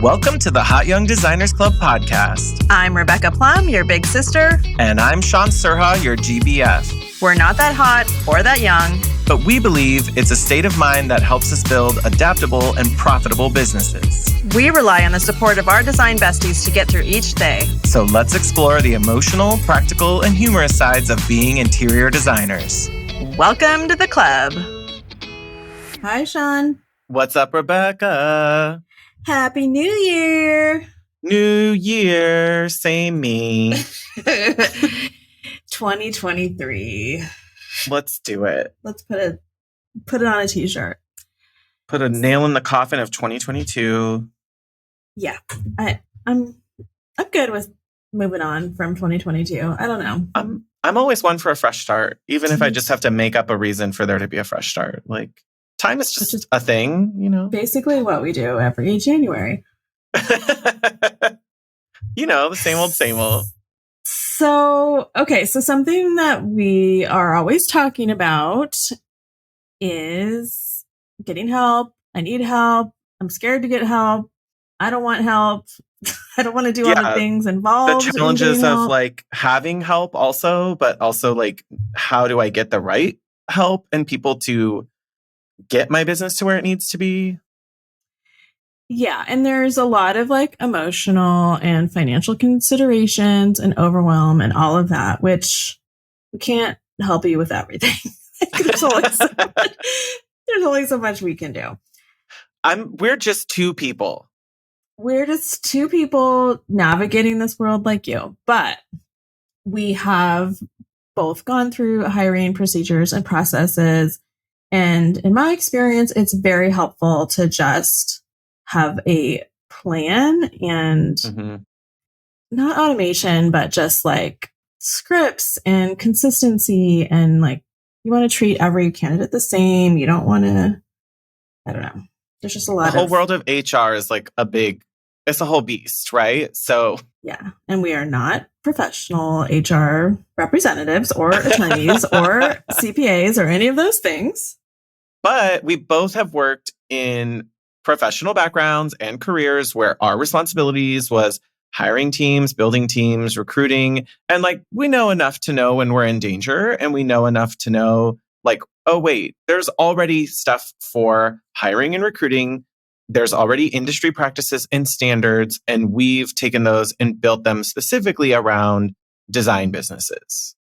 Welcome to the Hot Young Designers Club podcast. I'm Rebecca Plum, your big sister. And I'm Shaun, your GBF. We're not that hot or that young, but we believe it's a state of mind that helps us build adaptable and profitable businesses. We rely on the support of our design besties to get through each day. So let's explore the emotional, practical, and humorous sides of being interior designers. Welcome to the club. Hi, Shaun. What's up, Rebecca? Happy New Year. New Year, same me. 2023. Let's do it. Let's put it on a t-shirt. Put a nail in the coffin of 2022. Yeah. I'm good with moving on from 2022. I don't know. I'm always one for a fresh start, even if I just have to make up a reason for there to be a fresh start. Like, time is just a thing, you know? Basically what we do every January. You know, the same old, same old. So something that we are always talking about is getting help. I need help. I'm scared to get help. I don't want help. I don't want to do all the things involved. The challenges of like having help also, but also like, how do I get the right help and people to get my business to where it needs to be? Yeah. And there's a lot of like emotional and financial considerations and overwhelm and all of that, which we can't help you with everything. there's only so much we can do. We're just two people. We're just two people navigating this world like you, but we have both gone through hiring procedures and processes. And in my experience, it's very helpful to just have a plan and not automation, but just like scripts and consistency. And like, you want to treat every candidate the same. You don't want to, I don't know. There's just a lot The whole world of HR is like it's a whole beast, right? So yeah. And we are not professional HR representatives or attorneys or CPAs or any of those things. But we both have worked in professional backgrounds and careers where our responsibilities was hiring teams, building teams, recruiting. And like, we know enough to know when we're in danger, and we know enough to know like, oh, wait, there's already stuff for hiring and recruiting. There's already industry practices and standards, and we've taken those and built them specifically around design businesses.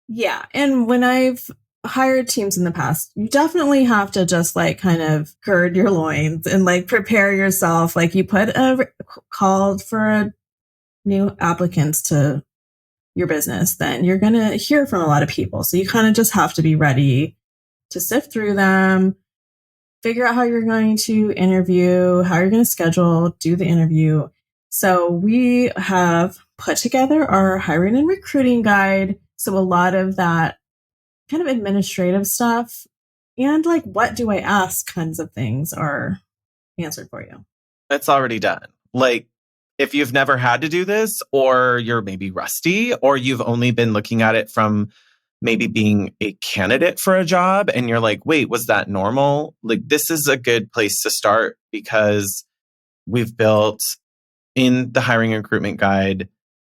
Yeah. And when I've hired teams in the past, you definitely have to just like kind of gird your loins and like prepare yourself. Like you called for new applicants to your business, then you're going to hear from a lot of people. So you kind of just have to be ready to sift through them, figure out how you're going to interview, how you're going to schedule, do the interview. So we have put together our hiring and recruiting guide. So a lot of that kind of administrative stuff and like, what do I ask kinds of things are answered for you. It's already done. Like, if you've never had to do this, or you're maybe rusty, or you've only been looking at it from maybe being a candidate for a job and you're like, wait, was that normal? Like, this is a good place to start, because we've built in the hiring and recruitment guide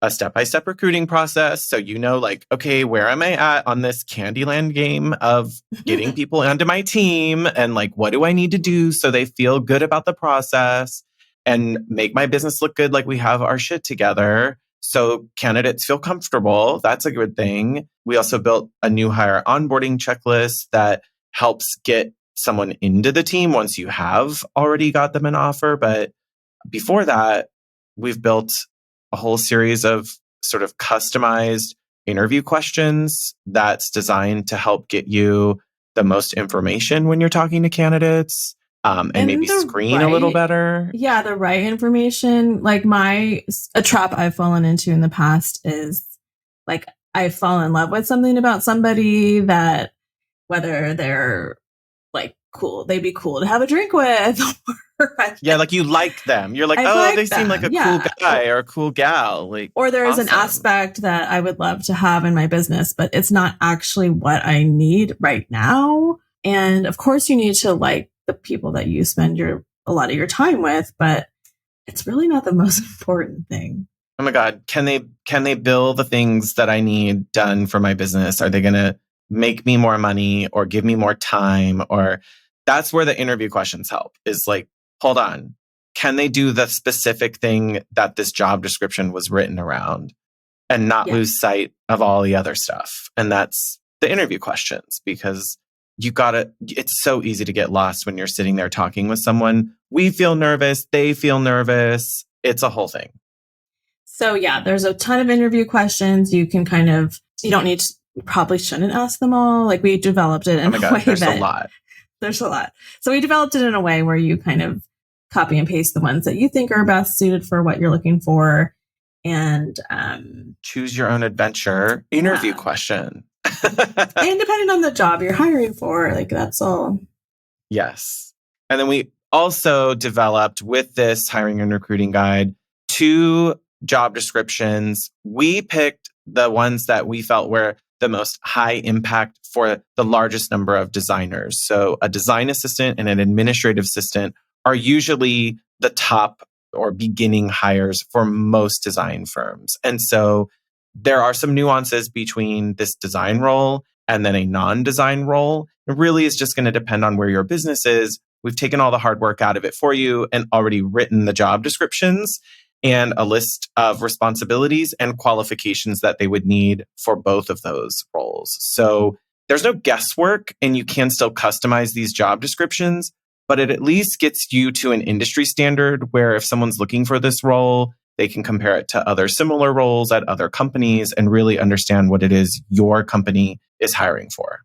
a step-by-step recruiting process. So, you know, like, okay, where am I at on this Candyland game of getting people onto my team? And like, what do I need to do so they feel good about the process and make my business look good? Like, we have our shit together, so candidates feel comfortable. That's a good thing. We also built a new hire onboarding checklist that helps get someone into the team once you have already got them an offer. But before that, we've built a whole series of sort of customized interview questions that's designed to help get you the most information when you're talking to candidates, and maybe screen a little better. Yeah, the right information. Like a trap I've fallen into in the past is like, I fall in love with something about somebody that whether they're like cool, they'd be cool to have a drink with. Yeah, like you like them. You're like, they seem like a cool guy or a cool gal. Like, or there's an aspect that I would love to have in my business, but it's not actually what I need right now. And of course, you need to like the people that you spend a lot of your time with, but It's really not the most important thing. Oh my God, can they bill the things that I need done for my business? Are they going to make me more money or give me more time? Or that's where the interview questions help is like, hold on, can they do the specific thing that this job description was written around and not Yeah. lose sight of all the other stuff? And that's the interview questions because you gotta, it's so easy to get lost when you're sitting there talking with someone. We feel nervous, they feel nervous. It's a whole thing. So yeah, there's a ton of interview questions. You can kind of, you don't need to, you probably shouldn't ask them all. Like we developed it Oh in my a God, way there's a that lot. there's a lot. So we developed it in a way where you kind of copy and paste the ones that you think are best suited for what you're looking for. And Choose your own adventure interview question. and depending on the job you're hiring for, like that's all. Yes. And then we also developed with this hiring and recruiting guide 2 job descriptions. We picked the ones that we felt were the most high impact for the largest number of designers. So a design assistant and an administrative assistant are usually the top or beginning hires for most design firms. And so there are some nuances between this design role and then a non-design role. It really is just going to depend on where your business is. We've taken all the hard work out of it for you and already written the job descriptions and a list of responsibilities and qualifications that they would need for both of those roles. So there's no guesswork and you can still customize these job descriptions, but it at least gets you to an industry standard where if someone's looking for this role, they can compare it to other similar roles at other companies and really understand what it is your company is hiring for.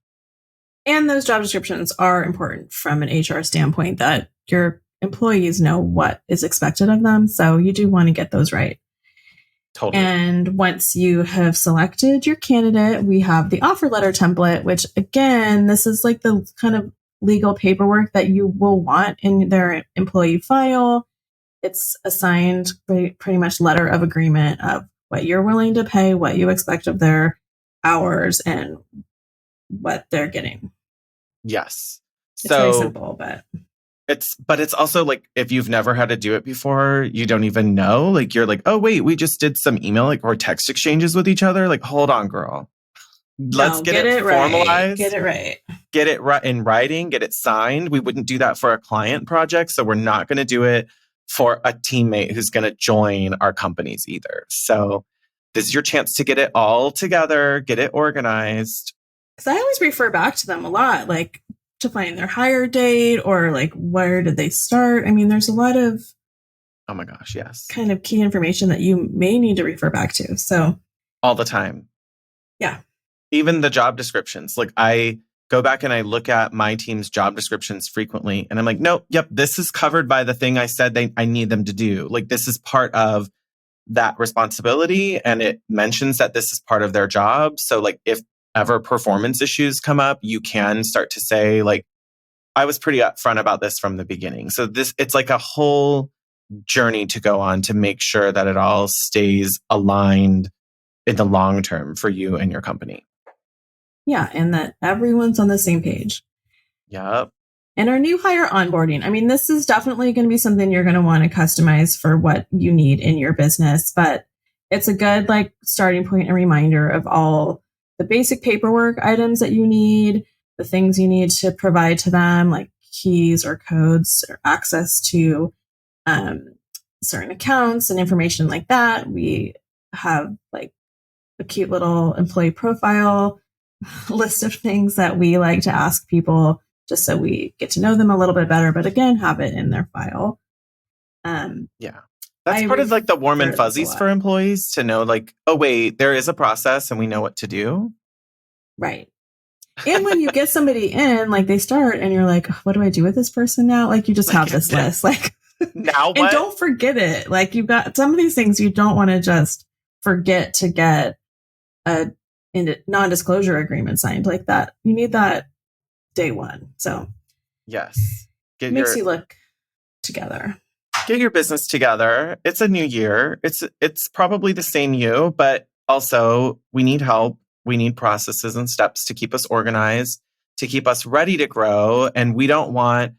And those job descriptions are important from an HR standpoint that your employees know what is expected of them. So you do want to get those right. Totally. And once you have selected your candidate, we have the offer letter template, which again, this is like the kind of legal paperwork that you will want in their employee file. It's a signed pretty much letter of agreement of what you're willing to pay, what you expect of their hours, and what they're getting. Yes. It's very simple, but it's also like if you've never had to do it before, you don't even know. Like you're like, oh wait, we just did some email like or text exchanges with each other. Like, hold on, girl. Let's get it formalized. Right. Get it right. Get it right in writing, get it signed. We wouldn't do that for a client project. So we're not going to do it for a teammate who's going to join our companies either. So this is your chance to get it all together, get it organized. Because I always refer back to them a lot, like to find their hire date or like where did they start. I mean, there's a lot of oh my gosh, yes, kind of key information that you may need to refer back to. So all the time. Yeah. Even the job descriptions. Like I go back and I look at my team's job descriptions frequently and I'm like, nope, yep, this is covered by the thing I said I need them to do. Like this is part of that responsibility and it mentions that this is part of their job. So like if ever performance issues come up, you can start to say like, I was pretty upfront about this from the beginning. So it's like a whole journey to go on to make sure that it all stays aligned in the long term for you and your company. Yeah, and that everyone's on the same page. Yep. And our new hire onboarding. I mean, this is definitely going to be something you're going to want to customize for what you need in your business, but it's a good like starting point and reminder of all the basic paperwork items that you need, the things you need to provide to them, like keys or codes or access to certain accounts and information like that. We have like a cute little employee profile list of things that we like to ask people just so we get to know them a little bit better, but again, have it in their file. Yeah. That's part of like the warm and fuzzies for employees to know like, oh, wait, there is a process and we know what to do. Right. And when you get somebody in, like they start and you're like, what do I do with this person now? Like you just have this list. Like now what? And don't forget it. Like you've got some of these things you don't want to just forget to get a non-disclosure agreement signed like that. You need that day one. So yes. It makes you look together. Get your business together. It's a new year. It's probably the same you, but also we need help. We need processes and steps to keep us organized, to keep us ready to grow. And we don't want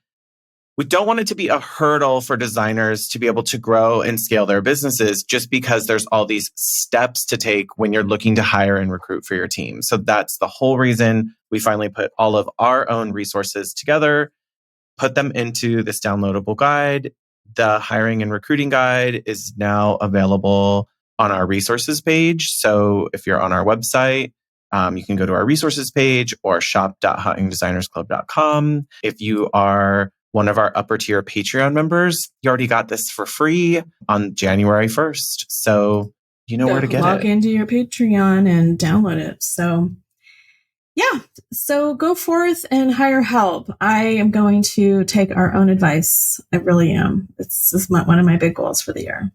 we don't want it to be a hurdle for designers to be able to grow and scale their businesses just because there's all these steps to take when you're looking to hire and recruit for your team. So that's the whole reason we finally put all of our own resources together, put them into this downloadable guide. The hiring and recruiting guide is now available on our resources page. So if you're on our website, you can go to our resources page or shop.hotyoungdesignersclub.com. If you are one of our upper tier Patreon members, you already got this for free on January 1st. So you know where to get log it. into your Patreon and download it. So yeah, so go forth and hire help. I am going to take our own advice. I really am. This is one of my big goals for the year.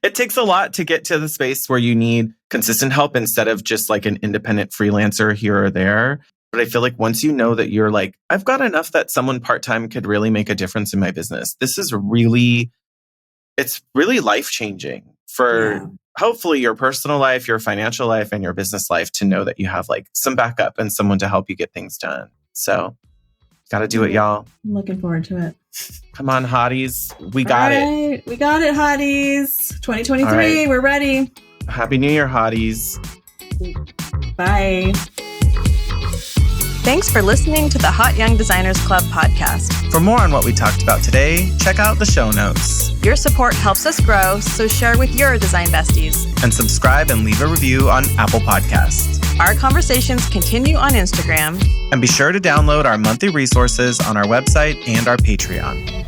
It takes a lot to get to the space where you need consistent help instead of just like an independent freelancer here or there. But I feel like once you know that you're like, I've got enough that someone part-time could really make a difference in my business. It's really life-changing for hopefully your personal life, your financial life, and your business life to know that you have like some backup and someone to help you get things done. So got to do it, y'all. I'm looking forward to it. Come on, hotties. We got it. We got it, hotties. 2023, right. We're ready. Happy New Year, hotties. Bye. Thanks for listening to the Hot Young Designers Club podcast. For more on what we talked about today, check out the show notes. Your support helps us grow, so share with your design besties. And subscribe and leave a review on Apple Podcasts. Our conversations continue on Instagram. And be sure to download our monthly resources on our website and our Patreon.